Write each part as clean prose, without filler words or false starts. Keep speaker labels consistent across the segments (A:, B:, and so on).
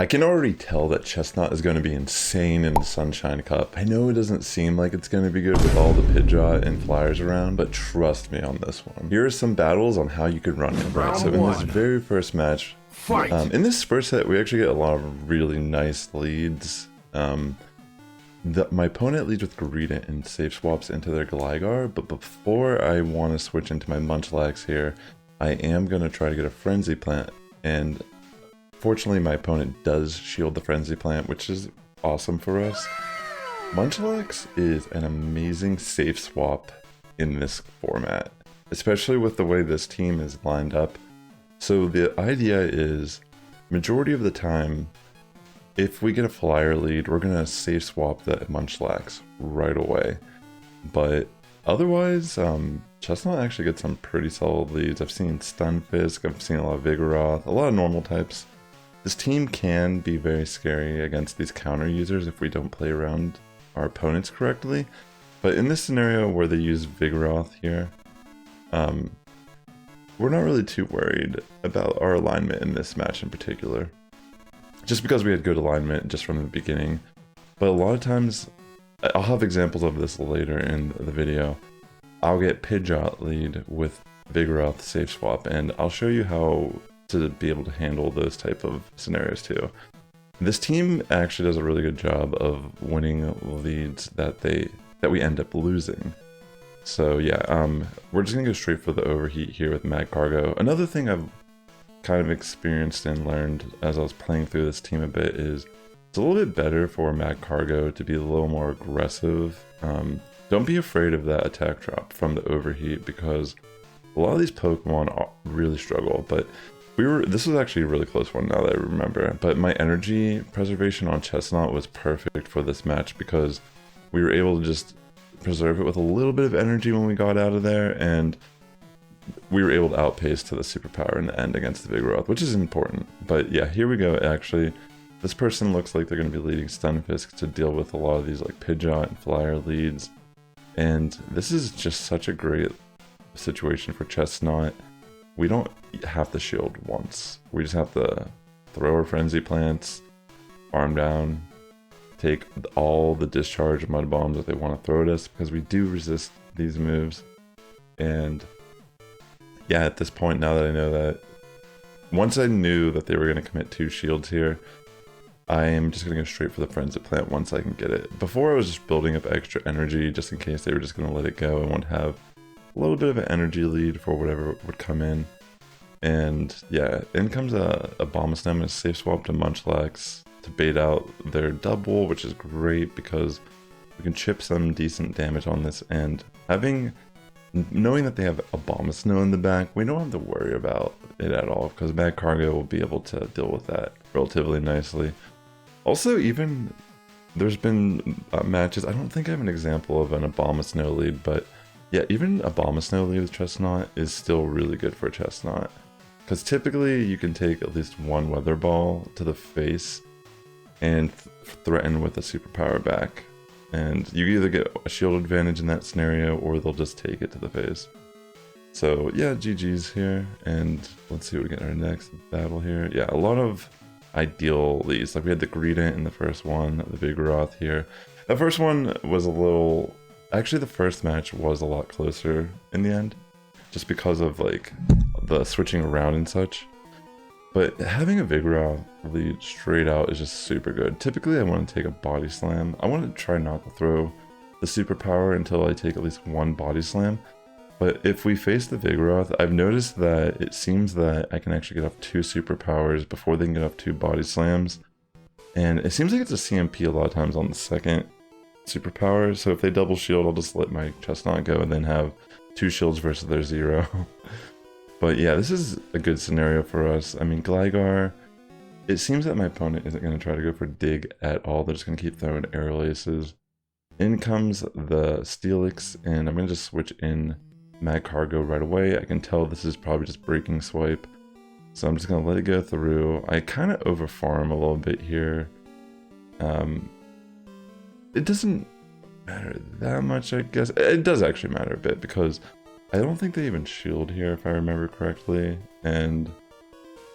A: I can already tell that Chesnaught is going to be insane in the Sunshine Cup. I know it doesn't seem like it's going to be good with all the Pidgeot and Flyers around, but trust me on this one. Here are some battles on how you could run it. Right, so in this very first match, in this first set, we actually get a lot of really nice leads. My opponent leads with Greedent and safe swaps into their Gligar, but before I want to switch into my Munchlax here, I am going to try to get a Frenzy Plant, and fortunately my opponent does shield the Frenzy Plant, which is awesome for us. Munchlax is an amazing safe swap in this format, especially with the way this team is lined up. So the idea is, majority of the time, if we get a flyer lead, we're going to safe swap the Munchlax right away. But otherwise, Chesnaught actually gets some pretty solid leads. I've seen Stunfisk, I've seen a lot of Vigoroth, a lot of normal types. This team can be very scary against these counter users if we don't play around our opponents correctly. But in this scenario where they use Vigoroth here, we're not really too worried about our alignment in this match in particular. Just because we had good alignment just from the beginning. But a lot of times, I'll have examples of this later in the video, I'll get Pidgeot lead with Vigoroth safe swap, and I'll show you how to be able to handle those type of scenarios too. This team actually does a really good job of winning leads that we end up losing. So yeah, we're just gonna go straight for the overheat here with Magcargo. Another thing I've kind of experienced and learned as I was playing through this team a bit is it's a little bit better for Magcargo to be a little more aggressive. Don't be afraid of that attack drop from the overheat, because a lot of these Pokemon really struggle. But this was actually a really close one now that I remember, but my energy preservation on Chesnaught was perfect for this match because we were able to just preserve it with a little bit of energy when we got out of there, and we were able to outpace to the superpower in the end against the Vigoroth, which is important. But yeah, here we go. Actually, this person looks like they're going to be leading Stunfisk to deal with a lot of these like Pidgeot and Flyer leads. And this is just such a great situation for Chesnaught. We don't have to shield once. We just have to throw our Frenzy Plants, arm down, take all the discharge mud bombs that they want to throw at us, because we do resist these moves. And yeah, at this point, now that I know that, once I knew that they were going to commit 2 shields here, I am just going to go straight for the Frenzy Plant once I can get it. Before I was just building up extra energy just in case they were just going to let it go. I want to have a little bit of an energy lead for whatever would come in. And yeah, in comes a Abomastem and a safe swap to Munchlax to bait out their double, which is great because we can chip some decent damage on this, and knowing that they have Abomasnow in the back, we don't have to worry about it at all, because Magcargo will be able to deal with that relatively nicely. Also, even there's been matches, I don't think I have an example of an Abomasnow lead, but yeah, even Abomasnow lead with Chesnaught is still really good for Chesnaught. Because typically you can take at least one Weather Ball to the face and threaten with a superpower back. And you either get a shield advantage in that scenario, or they'll just take it to the face. So yeah, GG's here, and let's see what we get in our next battle here. Yeah, a lot of ideal leads. Like we had the Greedent in the first one, the Vigoroth here. The first one was a little... Actually, the first match was a lot closer in the end, just because of like the switching around and such. But having a Vigoroth lead straight out is just super good. Typically I want to take a Body Slam. I want to try not to throw the superpower until I take at least one Body Slam. But if we face the Vigoroth, I've noticed that it seems that I can actually get off 2 superpowers before they can get off 2 Body Slams. And it seems like it's a CMP a lot of times on the second superpower. So if they double shield, I'll just let my Chesnaught go and then have 2 shields versus their 0. But yeah, this is a good scenario for us. I mean, Gligar, it seems that my opponent isn't going to try to go for Dig at all. They're just going to keep throwing Aerial Aces. In comes the Steelix, and I'm going to just switch in Magcargo right away. I can tell this is probably just Breaking Swipe, so I'm just going to let it go through. I kind of overfarm a little bit here. It doesn't matter that much, I guess. It does actually matter a bit, because I don't think they even shield here, if I remember correctly. And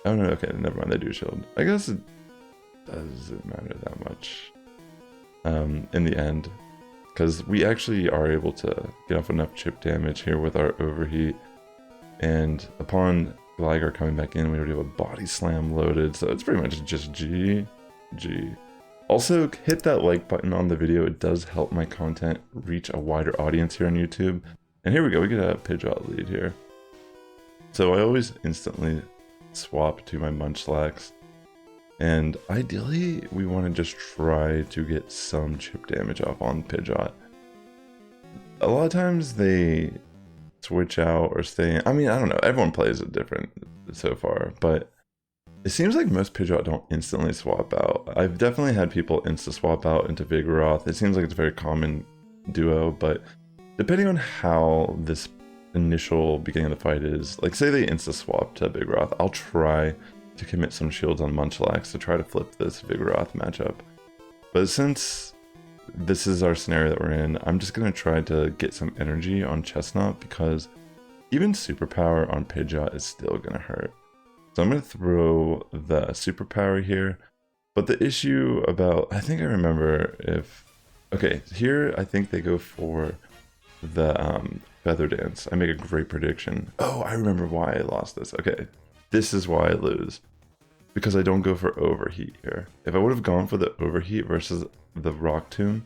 A: oh no, okay, never mind, they do shield. I guess doesn't matter that much in the end, because we actually are able to get off enough chip damage here with our overheat, and upon Gligar coming back in, we already have a body slam loaded, so it's pretty much just GG. Also, hit that like button on the video. It does help my content reach a wider audience here on YouTube. And here we go, we get a Pidgeot lead here. So I always instantly swap to my Munchlax, and ideally we want to just try to get some chip damage off on Pidgeot. A lot of times they switch out or stay in. I mean, I don't know, everyone plays it different so far, but it seems like most Pidgeot don't instantly swap out. I've definitely had people insta swap out into Vigoroth. It seems like it's a very common duo, but depending on how this initial beginning of the fight is, like say they insta swap to Vigoroth, I'll try to commit some shields on Munchlax to try to flip this Vigoroth matchup. But since this is our scenario that we're in, I'm just going to try to get some energy on Chesnaught, because even superpower on Pidgeot is still going to hurt. So I'm going to throw the superpower here, but the issue about, I think I remember if, okay, here I think they go for the Feather Dance. I make a great prediction. Oh, I remember why I lost this. Okay, this is why I lose, because I don't go for Overheat here. If I would have gone for the Overheat versus the Rock Tomb,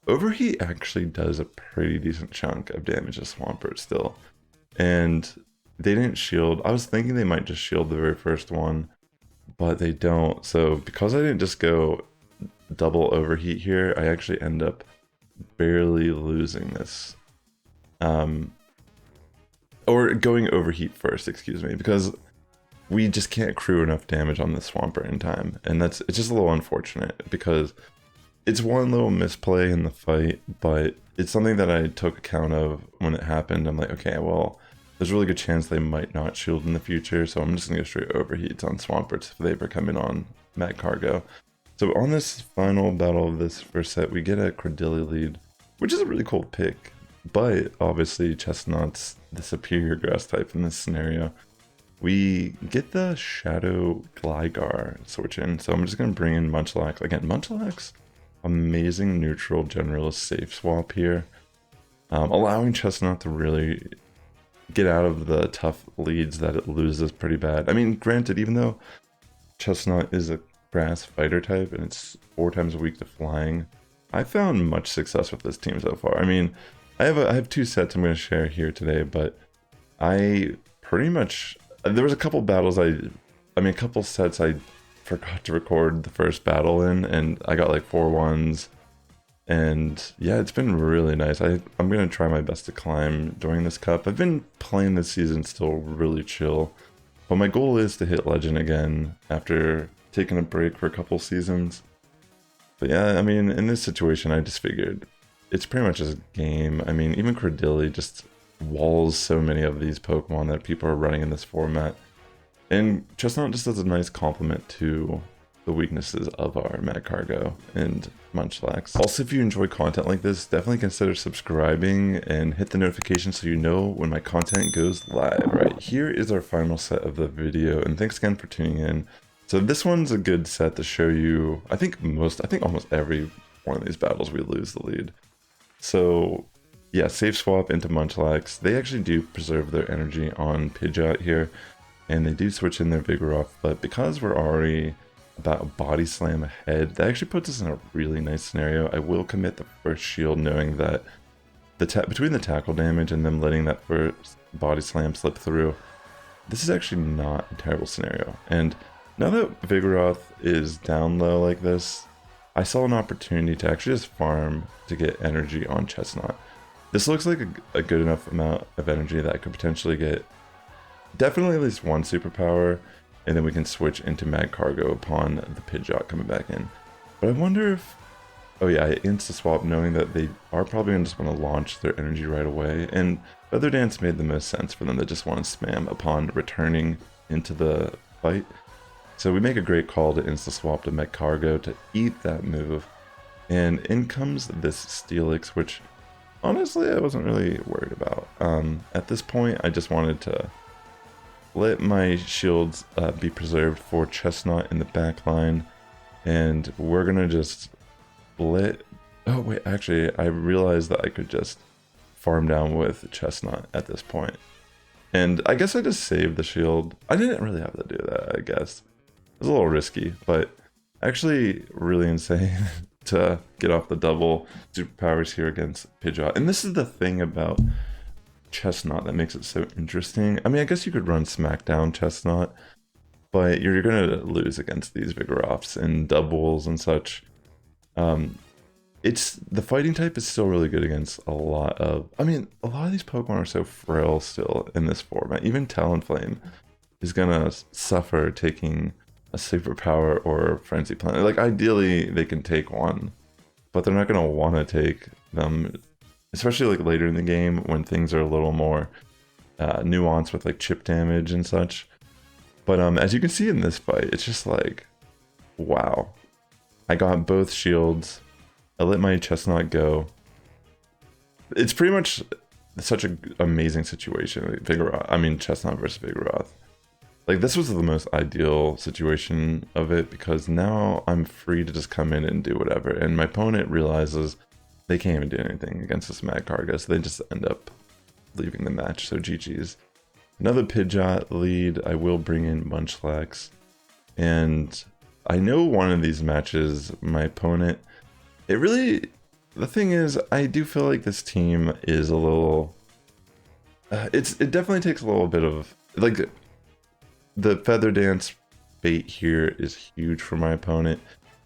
A: Overheat actually does a pretty decent chunk of damage to Swampert still, and they didn't shield. I was thinking they might just shield the very first one, but they don't. So because I didn't just go double Overheat here, I actually end up barely losing this. Or going Overheat first, excuse me, because we just can't crew enough damage on the Swampert in time. And it's just a little unfortunate, because it's one little misplay in the fight, but it's something that I took account of when it happened. I'm like, okay, well, there's a really good chance they might not shield in the future, so I'm just going to go straight Overheats on Swamperts if they ever come in on Magcargo. So on this final battle of this first set, we get a Credilli lead, which is a really cool pick, but obviously Chesnaught's the superior grass type in this scenario. We get the Shadow Gligar switch in, so I'm just going to bring in Munchlax. Again, Munchlax, amazing neutral generalist safe swap here, allowing Chesnaught to really get out of the tough leads that it loses pretty bad. I mean, granted, even though Chesnaught is a grass fighter type and it's 4 times weak to flying, I found much success with this team so far. I mean, I have 2 sets I'm going to share here today, but I pretty much, there was a couple battles a couple sets I forgot to record the first battle in, and I got like 4 ones. And yeah, it's been really nice. I'm going to try my best to climb during this cup. I've been playing this season still really chill, but my goal is to hit Legend again after taking a break for a couple seasons. But yeah, I mean, in this situation, I just figured it's pretty much just a game. I mean, even Credilli just walls so many of these Pokemon that people are running in this format. And Chesnaught just does a nice complement to the weaknesses of our Magcargo and Munchlax. Also, if you enjoy content like this, definitely consider subscribing and hit the notification so you know when my content goes live. Right, here is our final set of the video, and thanks again for tuning in. So this one's a good set to show you, I think almost every one of these battles we lose the lead. So yeah, safe swap into Munchlax. They actually do preserve their energy on Pidgeot here, and they do switch in their Vigoroth, but because we're already about a body slam ahead, that actually puts us in a really nice scenario. I will commit the first shield knowing that between the tackle damage and them letting that first body slam slip through, this is actually not a terrible scenario. And now that Vigoroth is down low like this, I saw an opportunity to actually just farm to get energy on Chesnaught. This looks like a good enough amount of energy that I could potentially get definitely at least 1 superpower, and then we can switch into Magcargo upon the Pidgeot coming back in. But I wonder if, oh yeah, I insta-swap knowing that they are probably going to just want to launch their energy right away, and Feather Dance made the most sense for them to just want to spam upon returning into the fight. So we make a great call to insta-swap to Magcargo to eat that move, and in comes this Steelix, which honestly I wasn't really worried about. At this point, I just wanted to let my shields be preserved for Chesnaught in the back line, And we're gonna just split. Oh wait, actually, I realized that I could just farm down with Chesnaught at this point. And I guess I just saved the shield. I didn't really have to do that, I guess. It was a little risky, but actually really insane to get off the double superpowers here against Pidgeot. And this is the thing about Chesnaught that makes it so interesting. I mean, I guess you could run Smackdown Chesnaught, but you're gonna lose against these Vigoroths and doubles and such. It's the fighting type is still really good against a lot of. I mean, a lot of these Pokemon are so frail still in this format. Even Talonflame is gonna suffer taking a superpower or Frenzy Plant. Like ideally, they can take one, but they're not gonna want to take them, especially like later in the game when things are a little more nuanced with like chip damage and such. But as you can see in this fight, it's just like, wow. I got both shields. I let my Chesnaught go. It's pretty much such an amazing situation. Like Chesnaught versus Vigoroth. Like this was the most ideal situation of it because now I'm free to just come in and do whatever. And my opponent realizes they can't even do anything against this Magcargo, so they just end up leaving the match. So GG's. Another Pidgeot lead. I will bring in Munchlax. And I know one of these matches, my opponent, the thing is, I do feel like this team is a little, it definitely takes a little bit of, like, the Feather Dance bait here is huge for my opponent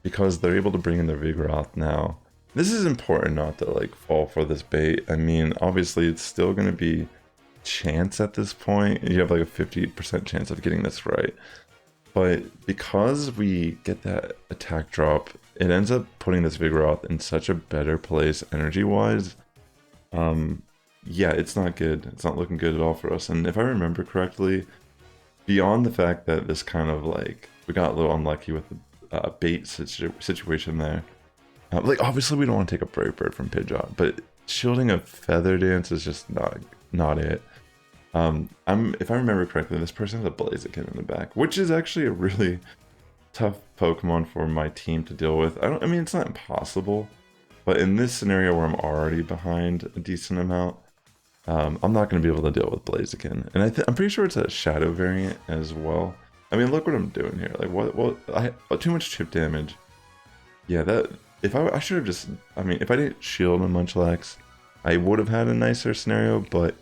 A: because they're able to bring in their Vigoroth now. This is important not to, like, fall for this bait. I mean, obviously, it's still going to be chance at this point. You have, like, a 50% chance of getting this right. But because we get that attack drop, it ends up putting this Vigoroth in such a better place energy-wise. Yeah, it's not good. It's not looking good at all for us. And if I remember correctly, beyond the fact that this kind of like, we got a little unlucky with the bait situation there. Like, obviously we don't want to take a Brave Bird from Pidgeot, but shielding a Feather Dance is just not it. If I remember correctly, this person has a Blaziken in the back, which is actually a really tough Pokemon for my team to deal with. I mean, it's not impossible, but in this scenario where I'm already behind a decent amount, I'm not going to be able to deal with Blaziken. And I'm pretty sure it's a Shadow variant as well. I mean, look what I'm doing here. Like, what? Too much chip damage. Yeah, I should have just. I mean, if I didn't shield a Munchlax, I would have had a nicer scenario. But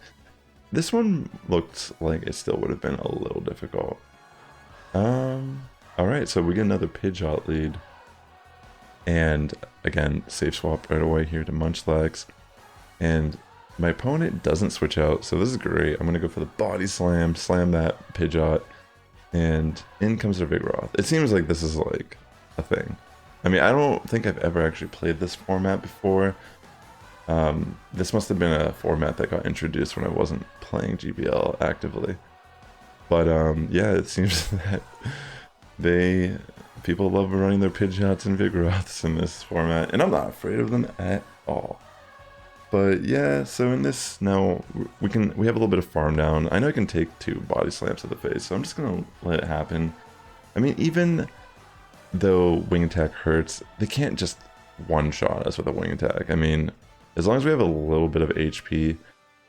A: this one looked like it still would have been a little difficult. All right, so we get another Pidgeot lead, and again, safe swap right away here to Munchlax, and my opponent doesn't switch out, so this is great. I'm gonna go for the body slam, slam that Pidgeot, and in comes their Vigoroth. It seems like this is like a thing. I mean, I don't think I've ever actually played this format before. This must have been a format that got introduced when I wasn't playing GBL actively. But yeah, it seems that people love running their Pidgeots and Vigoroths in this format, and I'm not afraid of them at all. But yeah, so in this now we have a little bit of farm down. I know I can take 2 body slams to the face, so I'm just gonna let it happen. I mean, even though wing attack hurts, they can't just one-shot us with a wing attack. I mean, as long as we have a little bit of HP,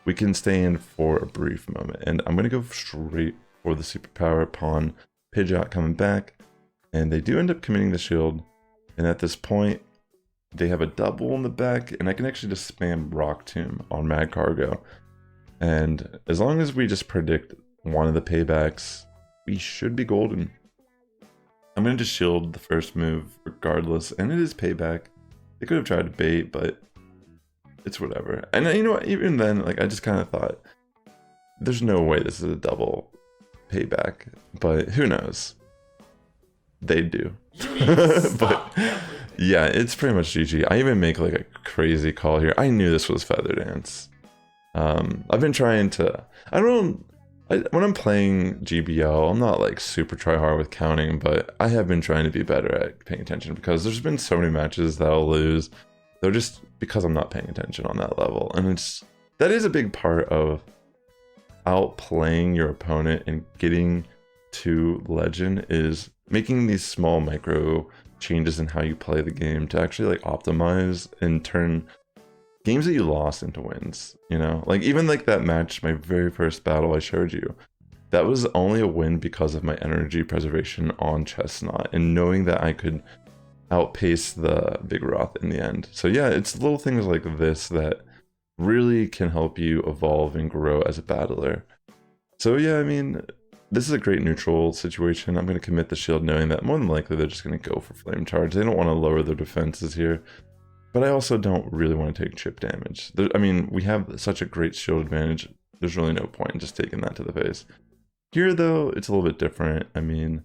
A: we can stay in for a brief moment. And I'm gonna go straight for the superpower upon Pidgeot coming back, and they do end up committing the shield, and at this point they have a double in the back, and I can actually just spam Rock Tomb on Magcargo, and as long as we just predict one of the paybacks, we should be golden. I'm going to just shield the first move regardless, and it is payback. They could have tried to bait, but it's whatever. And you know what, even then, like, I just kind of thought there's no way this is a double payback, but who knows, they do. But yeah, it's pretty much GG. I even make like a crazy call here. I knew this was Feather Dance. I've been trying to, when I'm playing GBL, I'm not like super try hard with counting, but I have been trying to be better at paying attention because there's been so many matches that I'll lose. They're just because I'm not paying attention on that level, and that is a big part of outplaying your opponent and getting to legend, is making these small micro changes in how you play the game to actually like optimize and turn games that you lost into wins, you know? Like even like that match, my very first battle I showed you, that was only a win because of my energy preservation on Chesnaught and knowing that I could outpace the Vigoroth in the end. So yeah, it's little things like this that really can help you evolve and grow as a battler. So yeah, I mean, this is a great neutral situation. I'm going to commit the shield knowing that more than likely they're just going to go for flame charge. They don't want to lower their defenses here. But I also don't really want to take chip damage. I mean, we have such a great shield advantage. There's really no point in just taking that to the face. Here, though, it's a little bit different. I mean,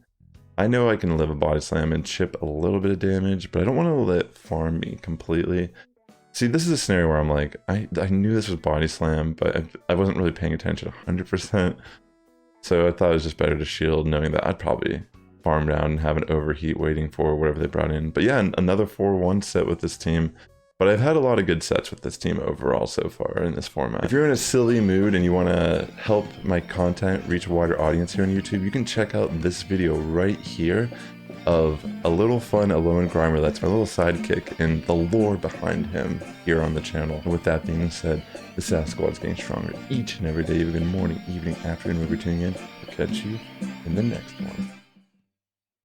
A: I know I can live a body slam and chip a little bit of damage, but I don't want to let it farm me completely. See, this is a scenario where I'm like, I knew this was body slam, but I wasn't really paying attention 100%. So I thought it was just better to shield, knowing that I'd probably farm down and have an overheat waiting for whatever they brought in. But yeah, another 4-1 set with this team. But I've had a lot of good sets with this team overall so far in this format. If you're in a silly mood and you want to help my content reach a wider audience here on YouTube, you can check out this video right here of a little fun Alolan Grimer that's my little sidekick and the lore behind him here on the channel. And with that being said, the Sass Squad's getting stronger each and every day. Good morning, evening, afternoon, whenever you're tuning in. I'll catch you in the next one.